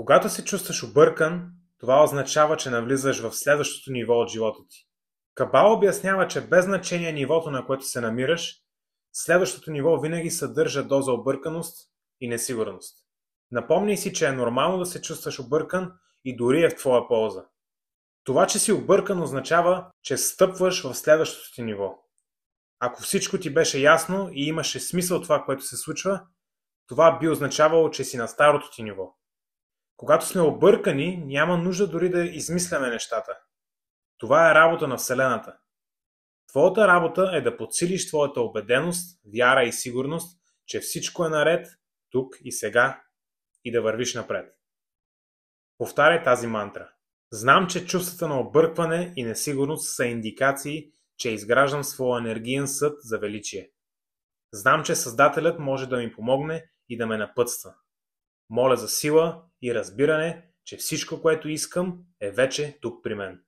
Когато се чувстваш объркан, това означава, че навлизаш в следващото ниво от живота ти. Кабала обяснява, че без значение нивото, на което се намираш, следващото ниво винаги съдържа доза обърканост и несигурност. Напомни си, че е нормално да се чувстваш объркан и дори е в твоя полза. Това, че си объркан, означава, че стъпваш в следващото ти ниво. Ако всичко ти беше ясно и имаше смисъл това, което се случва, това би означавало, че си на старото ти ниво. Когато сме объркани, няма нужда дори да измисляме нещата. Това е работа на Вселената. Твоята работа е да подсилиш твоята убеденост, вяра и сигурност, че всичко е наред, тук и сега, и да вървиш напред. Повтаряй тази мантра. Знам, че чувствата на объркване и несигурност са индикации, че изграждам своя енергиен съд за величие. Знам, че Създателят може да ми помогне и да ме напътства. Моля за сила и разбиране, че всичко, което искам, е вече тук при мен.